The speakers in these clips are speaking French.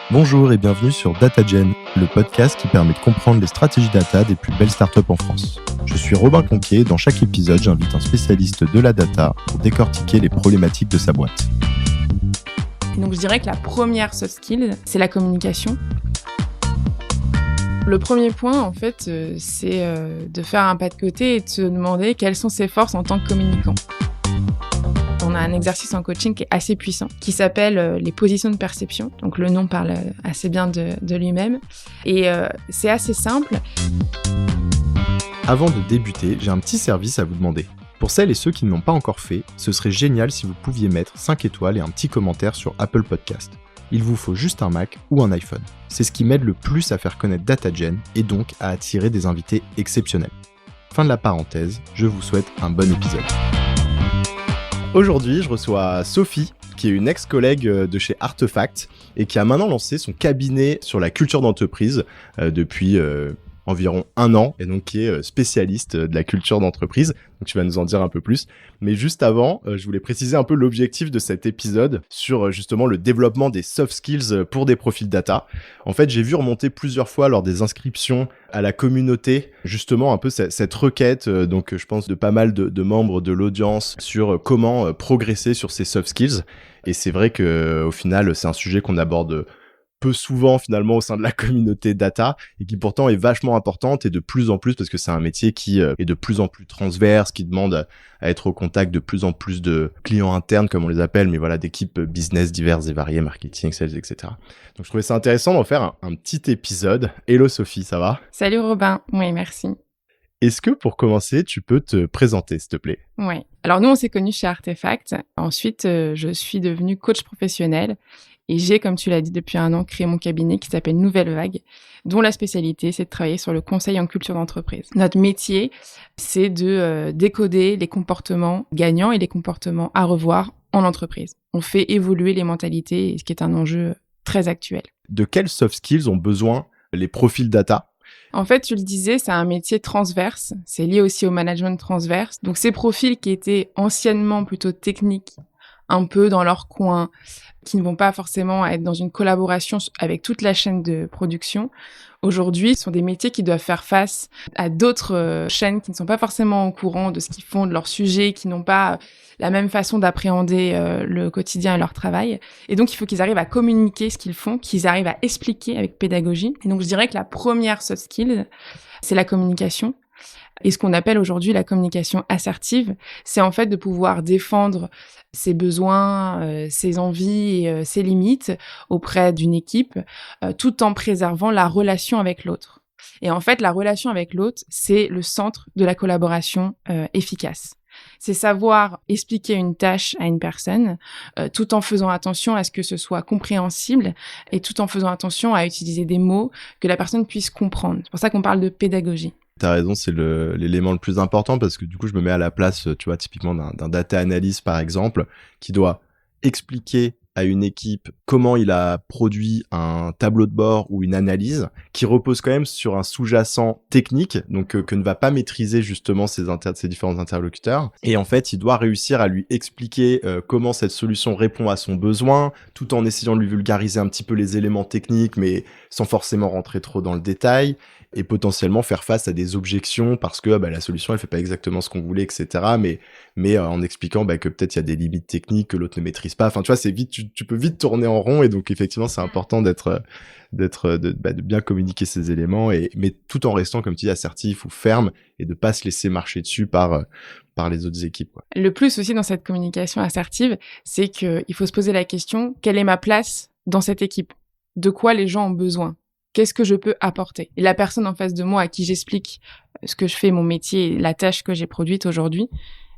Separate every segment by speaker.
Speaker 1: Bonjour et bienvenue sur DataGen, le podcast qui permet de comprendre les stratégies data des plus belles startups en France. Je suis Robin Conquier et dans chaque épisode, j'invite un spécialiste de la data pour décortiquer les problématiques de sa boîte.
Speaker 2: Donc je dirais que la première soft skill, c'est la communication. Le premier point, en fait, c'est de faire un pas de côté et de se demander quelles sont ses forces en tant que communicant. On a un exercice en coaching qui est assez puissant, qui s'appelle les positions de perception. Donc le nom parle assez bien de lui-même. Et c'est assez simple.
Speaker 1: Avant de débuter, j'ai un petit service à vous demander. Pour celles et ceux qui ne l'ont pas encore fait, ce serait génial si vous pouviez mettre 5 étoiles et un petit commentaire sur Apple Podcast. Il vous faut juste un Mac ou un iPhone. C'est ce qui m'aide le plus à faire connaître DataGen et donc à attirer des invités exceptionnels. Fin de la parenthèse, je vous souhaite un bon épisode. Aujourd'hui, je reçois Sophie, qui est une ex-collègue de chez Artefact et qui a maintenant lancé son cabinet sur la culture d'entreprise depuis environ 1 an et donc qui est spécialiste de la culture d'entreprise. Donc tu vas nous en dire un peu plus. Mais juste avant, je voulais préciser un peu l'objectif de cet épisode sur justement le développement des soft skills pour des profils data. En fait, j'ai vu remonter plusieurs fois lors des inscriptions à la communauté justement un peu cette requête, donc je pense de pas mal de membres de l'audience sur comment progresser sur ces soft skills. Et c'est vrai qu'au final, c'est un sujet qu'on aborde peu souvent finalement au sein de la communauté data et qui pourtant est vachement importante et de plus en plus parce que c'est un métier qui est de plus en plus transverse, qui demande à être au contact de plus en plus de clients internes comme on les appelle, mais voilà, d'équipes business diverses et variées, marketing, sales, etc. Donc je trouvais ça intéressant d'en faire un petit épisode. Hello Sophie, ça va ?
Speaker 2: Salut Robin, oui merci.
Speaker 1: Est-ce que pour commencer, tu peux te présenter s'il te plaît ?
Speaker 2: Oui, alors nous on s'est connus chez Artefact. Ensuite, je suis devenue coach professionnel. Et j'ai, comme tu l'as dit, depuis 1 an, créé mon cabinet qui s'appelle Nouvelle Vague, dont la spécialité, c'est de travailler sur le conseil en culture d'entreprise. Notre métier, c'est de décoder les comportements gagnants et les comportements à revoir en entreprise. On fait évoluer les mentalités, ce qui est un enjeu très actuel.
Speaker 1: De quelles soft skills ont besoin les profils data ?
Speaker 2: En fait, tu le disais, c'est un métier transverse. C'est lié aussi au management transverse. Donc, ces profils qui étaient anciennement plutôt techniques, un peu dans leur coin, qui ne vont pas forcément être dans une collaboration avec toute la chaîne de production, aujourd'hui, sont des métiers qui doivent faire face à d'autres chaînes qui ne sont pas forcément au courant de ce qu'ils font, de leur sujet, qui n'ont pas la même façon d'appréhender le quotidien et leur travail. Et donc, il faut qu'ils arrivent à communiquer ce qu'ils font, qu'ils arrivent à expliquer avec pédagogie. Et donc, je dirais que la première soft skill, c'est la communication. Et ce qu'on appelle aujourd'hui la communication assertive, c'est en fait de pouvoir défendre ses besoins, ses envies et ses limites auprès d'une équipe, tout en préservant la relation avec l'autre. Et en fait, la relation avec l'autre, c'est le centre de la collaboration efficace. C'est savoir expliquer une tâche à une personne tout en faisant attention à ce que ce soit compréhensible et tout en faisant attention à utiliser des mots que la personne puisse comprendre. C'est pour ça qu'on parle de pédagogie.
Speaker 1: T'as raison, c'est l'élément le plus important parce que du coup, je me mets à la place, tu vois, typiquement d'un data analyst, par exemple, qui doit expliquer à une équipe comment il a produit un tableau de bord ou une analyse qui repose quand même sur un sous-jacent technique, donc que ne va pas maîtriser justement ses différents interlocuteurs. Et en fait, il doit réussir à lui expliquer comment cette solution répond à son besoin, tout en essayant de lui vulgariser un petit peu les éléments techniques, mais sans forcément rentrer trop dans le détail. Et potentiellement faire face à des objections parce que la solution elle fait pas exactement ce qu'on voulait, etc. Mais en expliquant que peut-être il y a des limites techniques que l'autre ne maîtrise pas. Enfin, tu vois, c'est vite, tu peux vite tourner en rond et donc effectivement c'est important de bien communiquer ces éléments mais tout en restant, comme tu dis, assertif ou ferme et de pas se laisser marcher dessus par les autres équipes, quoi.
Speaker 2: Le plus aussi dans cette communication assertive, c'est qu'il faut se poser la question, quelle est ma place dans cette équipe ? De quoi les gens ont besoin ? Qu'est-ce que je peux apporter ? Et la personne en face de moi à qui j'explique ce que je fais, mon métier, la tâche que j'ai produite aujourd'hui,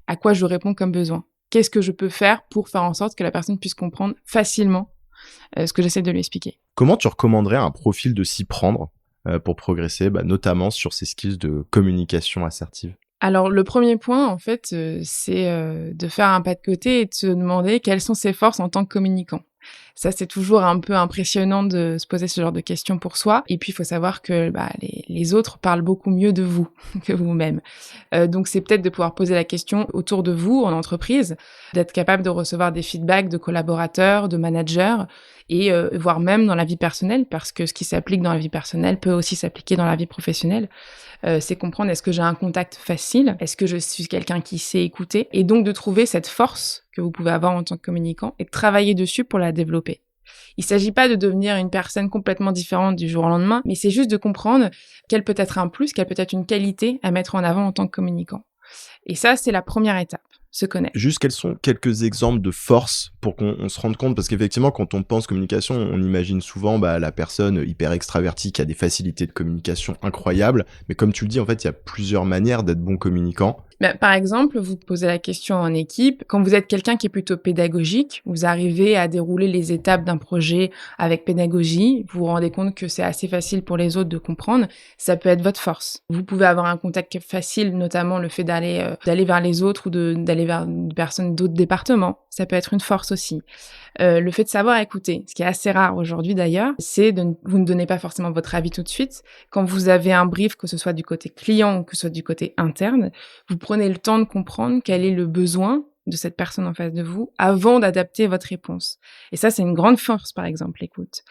Speaker 2: à quoi je réponds comme besoin ? Qu'est-ce que je peux faire pour faire en sorte que la personne puisse comprendre facilement ce que j'essaie de lui expliquer ?
Speaker 1: Comment tu recommanderais à un profil de s'y prendre pour progresser, notamment sur ces skills de communication assertive ?
Speaker 2: Alors, le premier point, en fait, c'est de faire un pas de côté et de se demander quelles sont ses forces en tant que communicant. Ça, c'est toujours un peu impressionnant de se poser ce genre de questions pour soi. Et puis, il faut savoir que les autres parlent beaucoup mieux de vous que vous-même. Donc, c'est peut-être de pouvoir poser la question autour de vous, en entreprise, d'être capable de recevoir des feedbacks de collaborateurs, de managers, et voire même dans la vie personnelle, parce que ce qui s'applique dans la vie personnelle peut aussi s'appliquer dans la vie professionnelle. C'est comprendre, est-ce que j'ai un contact facile? Est-ce que je suis quelqu'un qui sait écouter? Et donc de trouver cette force que vous pouvez avoir en tant que communicant et de travailler dessus pour la développer. Il s'agit pas de devenir une personne complètement différente du jour au lendemain, mais c'est juste de comprendre quel peut être un plus, quelle peut être une qualité à mettre en avant en tant que communicant. Et ça, c'est la première étape, se connaître.
Speaker 1: Juste, quels sont quelques exemples de force pour qu'on se rende compte? Parce qu'effectivement, quand on pense communication, on imagine souvent la personne hyper extravertie qui a des facilités de communication incroyables. Mais comme tu le dis, en fait, il y a plusieurs manières d'être bon communicant.
Speaker 2: Par exemple, vous posez la question en équipe. Quand vous êtes quelqu'un qui est plutôt pédagogique, vous arrivez à dérouler les étapes d'un projet avec pédagogie, vous vous rendez compte que c'est assez facile pour les autres de comprendre, ça peut être votre force. Vous pouvez avoir un contact facile, notamment le fait d'aller vers les autres ou d'aller vers des personnes d'autres départements. Ça peut être une force aussi. Le fait de savoir écouter, ce qui est assez rare aujourd'hui d'ailleurs, c'est vous ne donnez pas forcément votre avis tout de suite. Quand vous avez un brief, que ce soit du côté client ou que ce soit du côté interne, vous prenez le temps de comprendre quel est le besoin de cette personne en face de vous avant d'adapter votre réponse. Et ça, c'est une grande force, par exemple, l'écoute.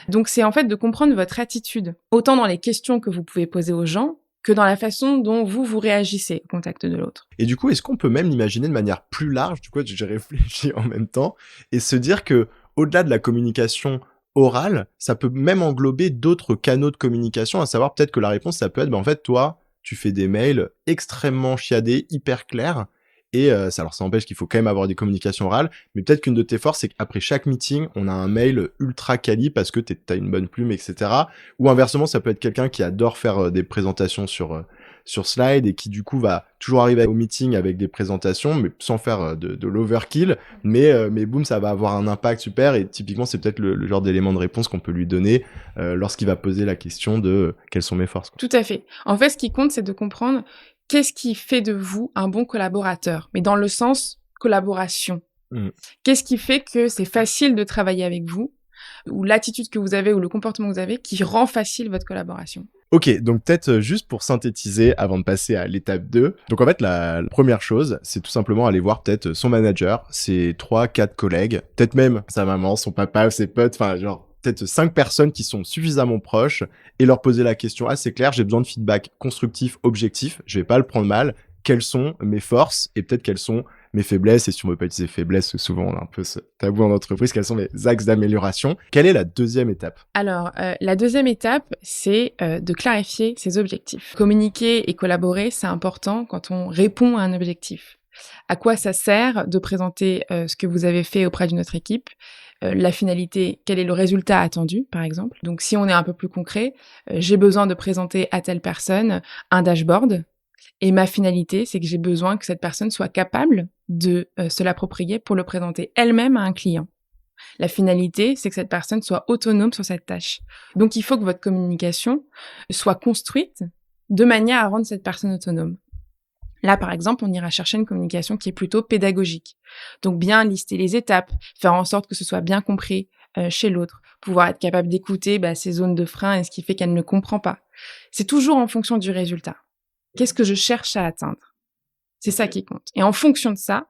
Speaker 2: Donc, c'est en fait de comprendre votre attitude, autant dans les questions que vous pouvez poser aux gens, que dans la façon dont vous réagissez au contact de l'autre.
Speaker 1: Et du coup, est-ce qu'on peut même l'imaginer de manière plus large? Du coup, j'ai réfléchi en même temps et se dire que au-delà de la communication orale, ça peut même englober d'autres canaux de communication, à savoir peut-être que la réponse, ça peut être, en fait, toi, tu fais des mails extrêmement chiadés, hyper clairs, et alors ça empêche qu'il faut quand même avoir des communications orales, mais peut-être qu'une de tes forces, c'est qu'après chaque meeting, on a un mail ultra quali parce que t'as une bonne plume, etc. Ou inversement, ça peut être quelqu'un qui adore faire des présentations sur slide et qui du coup va toujours arriver au meeting avec des présentations, mais sans faire de l'overkill, mais boum, ça va avoir un impact super, et typiquement, c'est peut-être le genre d'élément de réponse qu'on peut lui donner lorsqu'il va poser la question de quelles sont mes forces, quoi.
Speaker 2: Tout à fait. En fait, ce qui compte, c'est de comprendre qu'est-ce qui fait de vous un bon collaborateur, mais dans le sens collaboration. Qu'est-ce qui fait que c'est facile de travailler avec vous, ou l'attitude que vous avez, ou le comportement que vous avez, qui rend facile votre collaboration?
Speaker 1: Ok, donc peut-être juste pour synthétiser avant de passer à l'étape 2. Donc en fait, la première chose, c'est tout simplement aller voir peut-être son manager, ses 3-4 collègues, peut-être même sa maman, son papa, ses potes, enfin genre peut-être 5 personnes qui sont suffisamment proches, et leur poser la question assez claire: j'ai besoin de feedback constructif, objectif, je vais pas le prendre mal, quelles sont mes forces et peut-être quelles sont mes faiblesses, et si on veut pas utiliser faiblesse, parce que souvent on a un peu ce tabou en entreprise, quels sont mes axes d'amélioration. Quelle est la deuxième étape?
Speaker 2: Alors, la deuxième étape, c'est de clarifier ses objectifs. Communiquer et collaborer, c'est important quand on répond à un objectif. À quoi ça sert de présenter ce que vous avez fait auprès d'une autre équipe? La finalité, quel est le résultat attendu, par exemple? Donc, si on est un peu plus concret, j'ai besoin de présenter à telle personne un dashboard. Et ma finalité, c'est que j'ai besoin que cette personne soit capable de se l'approprier pour le présenter elle-même à un client. La finalité, c'est que cette personne soit autonome sur cette tâche. Donc, il faut que votre communication soit construite de manière à rendre cette personne autonome. Là, par exemple, on ira chercher une communication qui est plutôt pédagogique. Donc, bien lister les étapes, faire en sorte que ce soit bien compris chez l'autre, pouvoir être capable d'écouter ses zones de frein et ce qui fait qu'elle ne comprend pas. C'est toujours en fonction du résultat. Qu'est-ce que je cherche à atteindre? C'est ça qui compte. Et en fonction de ça,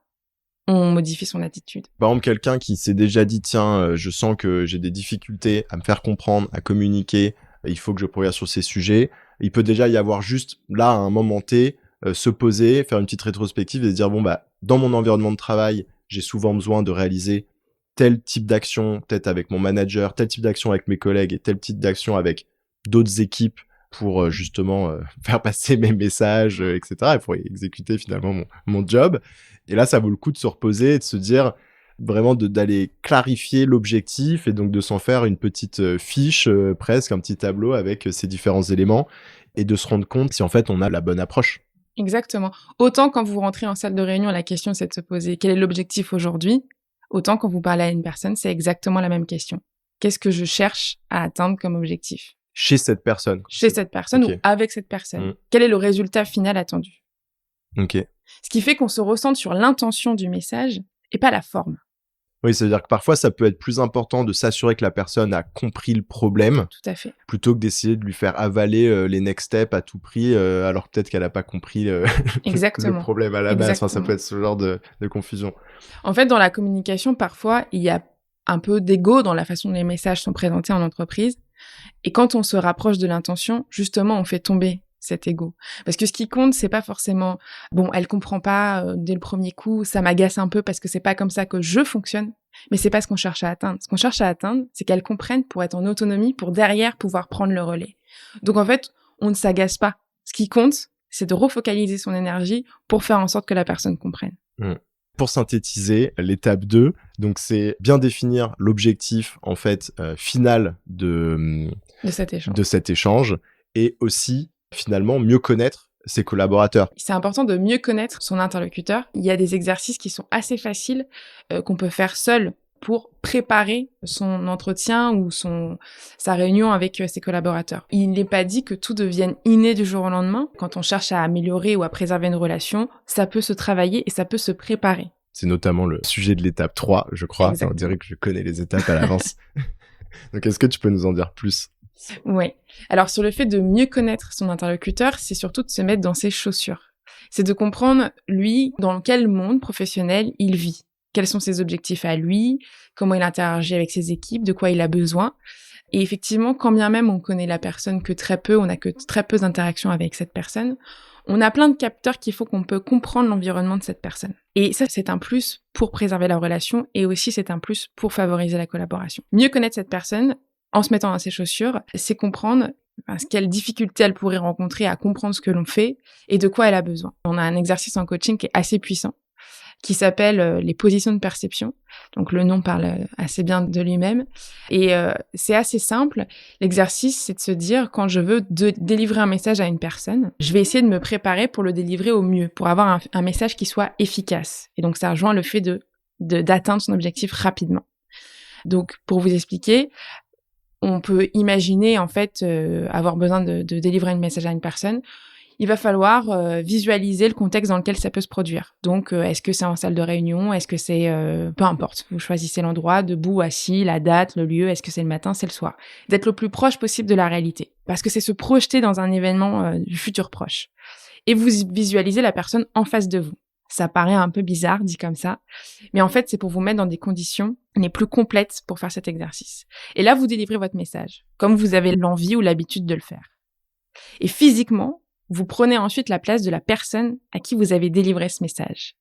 Speaker 2: on modifie son attitude.
Speaker 1: Par exemple, quelqu'un qui s'est déjà dit, tiens, je sens que j'ai des difficultés à me faire comprendre, à communiquer, il faut que je progresse sur ces sujets. Il peut déjà y avoir juste, là, à un moment T, se poser, faire une petite rétrospective et se dire, bon, dans mon environnement de travail, j'ai souvent besoin de réaliser tel type d'action, peut-être avec mon manager, tel type d'action avec mes collègues et tel type d'action avec d'autres équipes pour justement faire passer mes messages, etc. et pour exécuter finalement mon job. Et là, ça vaut le coup de se reposer et de se dire vraiment d'aller clarifier l'objectif et donc de s'en faire une petite fiche, presque un petit tableau avec ces différents éléments et de se rendre compte si en fait on a la bonne approche.
Speaker 2: Exactement. Autant quand vous rentrez en salle de réunion, la question c'est de se poser quel est l'objectif aujourd'hui, autant quand vous parlez à une personne, c'est exactement la même question. Qu'est-ce que je cherche à atteindre comme objectif?
Speaker 1: Chez cette personne.
Speaker 2: Chez cette personne
Speaker 1: Okay.
Speaker 2: ou avec cette personne. Quel est le résultat final attendu?
Speaker 1: Ok.
Speaker 2: Ce qui fait qu'on se ressente sur l'intention du message et pas la forme.
Speaker 1: Oui, c'est-à-dire que parfois, ça peut être plus important de s'assurer que la personne a compris le problème
Speaker 2: Tout à fait.
Speaker 1: plutôt que d'essayer de lui faire avaler les next steps à tout prix, alors peut-être qu'elle a pas compris le
Speaker 2: Exactement.
Speaker 1: problème à la base. Enfin, ça peut
Speaker 2: Exactement.
Speaker 1: être ce genre de confusion.
Speaker 2: En fait, dans la communication, parfois, il y a un peu d'ego dans la façon dont les messages sont présentés en entreprise. Et quand on se rapproche de l'intention, justement, on fait tomber cet ego. Parce que ce qui compte, c'est pas forcément, bon, elle comprend pas dès le premier coup, ça m'agace un peu parce que c'est pas comme ça que je fonctionne, mais c'est pas ce qu'on cherche à atteindre. Ce qu'on cherche à atteindre, c'est qu'elle comprenne pour être en autonomie, pour derrière pouvoir prendre le relais. Donc en fait, on ne s'agace pas. Ce qui compte, c'est de refocaliser son énergie pour faire en sorte que la personne comprenne.
Speaker 1: Pour synthétiser, l'étape 2, donc c'est bien définir l'objectif en fait final
Speaker 2: De cet échange.
Speaker 1: de cet échange et aussi finalement mieux connaître ses collaborateurs.
Speaker 2: C'est important de mieux connaître son interlocuteur. Il y a des exercices qui sont assez faciles qu'on peut faire seul pour préparer son entretien ou sa réunion avec ses collaborateurs. Il n'est pas dit que tout devienne inné du jour au lendemain. Quand on cherche à améliorer ou à préserver une relation, ça peut se travailler et ça peut se préparer.
Speaker 1: C'est notamment le sujet de l'étape 3, je crois.
Speaker 2: Exactement.
Speaker 1: On dirait que je connais les étapes à l'avance. Donc, est-ce que tu peux nous en dire plus ?
Speaker 2: Oui. Alors, sur le fait de mieux connaître son interlocuteur, c'est surtout de se mettre dans ses chaussures. C'est de comprendre, lui, dans quel monde professionnel il vit. Quels sont ses objectifs à lui, comment il interagit avec ses équipes, de quoi il a besoin. Et effectivement, quand bien même on connaît la personne que très peu, on n'a que très peu d'interactions avec cette personne, on a plein de capteurs qui font qu'on peut comprendre l'environnement de cette personne. Et ça, c'est un plus pour préserver la relation et aussi c'est un plus pour favoriser la collaboration. Mieux connaître cette personne, en se mettant dans ses chaussures, c'est comprendre quelles difficultés elle pourrait rencontrer à comprendre ce que l'on fait et de quoi elle a besoin. On a un exercice en coaching qui est assez puissant, qui s'appelle les positions de perception. Donc le nom parle assez bien de lui-même. Et c'est assez simple. L'exercice, c'est de se dire, quand je veux délivrer un message à une personne, je vais essayer de me préparer pour le délivrer au mieux, pour avoir un message qui soit efficace. Et donc ça rejoint le fait d'atteindre son objectif rapidement. Donc pour vous expliquer, on peut imaginer en fait avoir besoin de délivrer un message à une personne. Il va falloir visualiser le contexte dans lequel ça peut se produire. Donc, est-ce que c'est en salle de réunion ? Est-ce que c'est... peu importe, vous choisissez l'endroit, debout, assis, la date, le lieu, est-ce que c'est le matin, c'est le soir. D'être le plus proche possible de la réalité. Parce que c'est se projeter dans un événement du futur proche. Et vous visualisez la personne en face de vous. Ça paraît un peu bizarre, dit comme ça. Mais en fait, c'est pour vous mettre dans des conditions les plus complètes pour faire cet exercice. Et là, vous délivrez votre message, comme vous avez l'envie ou l'habitude de le faire. Et physiquement, vous prenez ensuite la place de la personne à qui vous avez délivré ce message.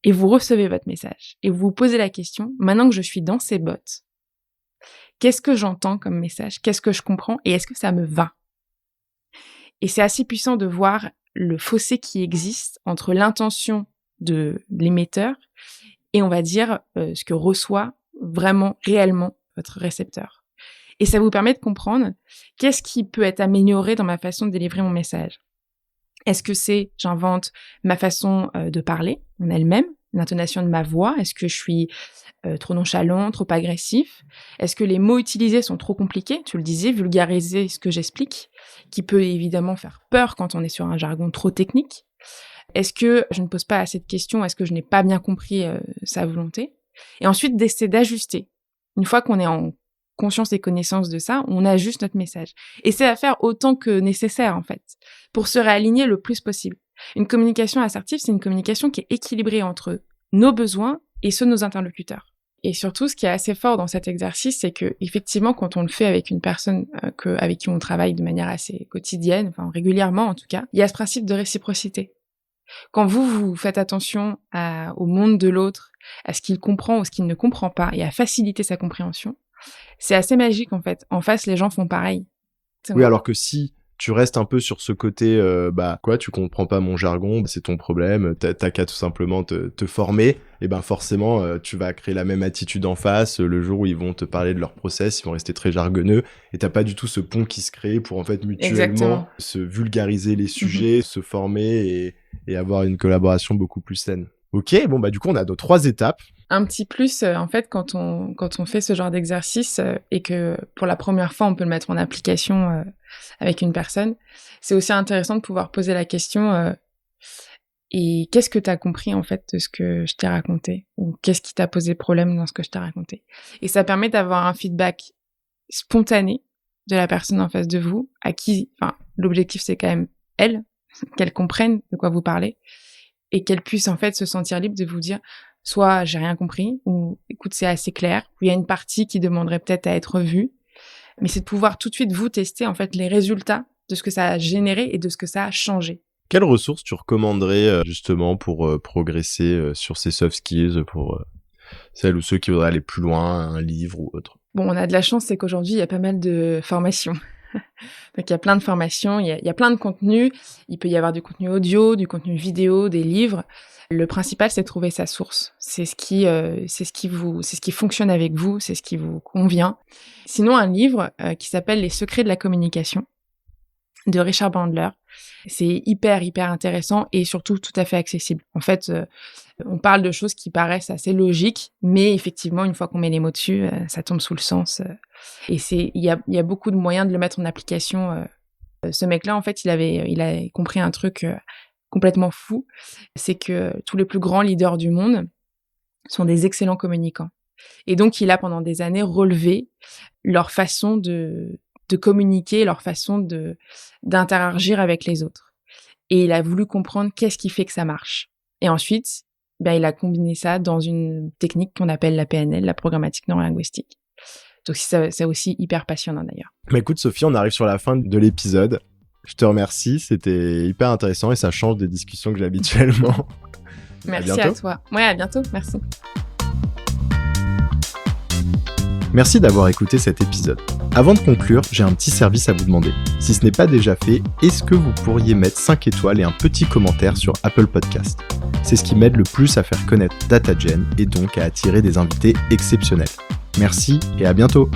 Speaker 2: Et vous recevez votre message. Et vous vous posez la question, maintenant que je suis dans ces bottes, qu'est-ce que j'entends comme message ? Qu'est-ce que je comprends ? Et est-ce que ça me va ? Et c'est assez puissant de voir le fossé qui existe entre l'intention de l'émetteur et on va dire ce que reçoit vraiment, réellement votre récepteur. Et ça vous permet de comprendre qu'est-ce qui peut être amélioré dans ma façon de délivrer mon message. Est-ce que c'est, j'invente, ma façon de parler en elle-même, l'intonation de ma voix ? Est-ce que je suis trop nonchalant, trop agressif ? Est-ce que les mots utilisés sont trop compliqués ? Tu le disais, vulgariser ce que j'explique, qui peut évidemment faire peur quand on est sur un jargon trop technique. Est-ce que je ne pose pas assez de questions ? Est-ce que je n'ai pas bien compris sa volonté ? Et ensuite, d'essayer d'ajuster. Une fois qu'on est en conscience et connaissance de ça, on ajuste notre message. Et c'est à faire autant que nécessaire, en fait, pour se réaligner le plus possible. Une communication assertive, c'est une communication qui est équilibrée entre nos besoins et ceux de nos interlocuteurs. Et surtout, ce qui est assez fort dans cet exercice, c'est que, effectivement, quand on le fait avec une personne avec qui on travaille de manière assez quotidienne, enfin régulièrement en tout cas, il y a ce principe de réciprocité. Quand vous faites attention au monde de l'autre, à ce qu'il comprend ou ce qu'il ne comprend pas, et à faciliter sa compréhension, c'est assez magique en fait. En face, les gens font pareil.
Speaker 1: Oui, alors que si tu restes un peu sur ce côté, tu comprends pas mon jargon, c'est ton problème, t'as qu'à tout simplement te former, et ben forcément, tu vas créer la même attitude en face, le jour où ils vont te parler de leur process, ils vont rester très jargonneux, et t'as pas du tout ce pont qui se crée pour en fait mutuellement
Speaker 2: Exactement.
Speaker 1: se vulgariser les sujets, se former et avoir une collaboration beaucoup plus saine. Ok, bon du coup on a nos 3 étapes.
Speaker 2: Un petit plus, en fait, quand on fait ce genre d'exercice et que pour la première fois, on peut le mettre en application avec une personne, c'est aussi intéressant de pouvoir poser la question Et qu'est-ce que tu as compris en fait de ce que je t'ai raconté, ou qu'est-ce qui t'a posé problème dans ce que je t'ai raconté. Et ça permet d'avoir un feedback spontané de la personne en face de vous, à qui, l'objectif c'est quand même elle, qu'elle comprenne de quoi vous parlez, et qu'elle puisse en fait se sentir libre de vous dire soit j'ai rien compris, ou écoute c'est assez clair, ou il y a une partie qui demanderait peut-être à être vue, mais c'est de pouvoir tout de suite vous tester en fait les résultats de ce que ça a généré et de ce que ça a changé.
Speaker 1: Quelles ressources tu recommanderais justement pour progresser sur ces soft skills, pour celles ou ceux qui voudraient aller plus loin, un livre ou autre?
Speaker 2: Bon, on a de la chance, c'est qu'aujourd'hui, il y a pas mal de formations. Donc, il y a plein de formations, il y a plein de contenus. Il peut y avoir du contenu audio, du contenu vidéo, des livres. Le principal, c'est de trouver sa source. C'est ce qui fonctionne avec vous, c'est ce qui vous convient. Sinon, un livre qui s'appelle Les secrets de la communication de Richard Bandler. C'est hyper intéressant et surtout tout à fait accessible. En fait, on parle de choses qui paraissent assez logiques, mais effectivement, une fois qu'on met les mots dessus, ça tombe sous le sens. Et il y a beaucoup de moyens de le mettre en application. Ce mec-là, en fait, il a compris un truc complètement fou, c'est que tous les plus grands leaders du monde sont des excellents communicants. Et donc, il a pendant des années relevé leur façon de communiquer, leur façon d'interagir avec les autres. Et il a voulu comprendre qu'est-ce qui fait que ça marche. Et ensuite, il a combiné ça dans une technique qu'on appelle la PNL, la programmatique neurolinguistique. Donc c'est aussi hyper passionnant d'ailleurs.
Speaker 1: Mais écoute Sophie, on arrive sur la fin de l'épisode. Je te remercie, c'était hyper intéressant et ça change des discussions que j'ai habituellement.
Speaker 2: Merci à toi. Ouais, à bientôt, merci.
Speaker 1: Merci d'avoir écouté cet épisode. Avant de conclure, j'ai un petit service à vous demander. Si ce n'est pas déjà fait, est-ce que vous pourriez mettre 5 étoiles et un petit commentaire sur Apple Podcast ? C'est ce qui m'aide le plus à faire connaître DataGen et donc à attirer des invités exceptionnels. Merci et à bientôt.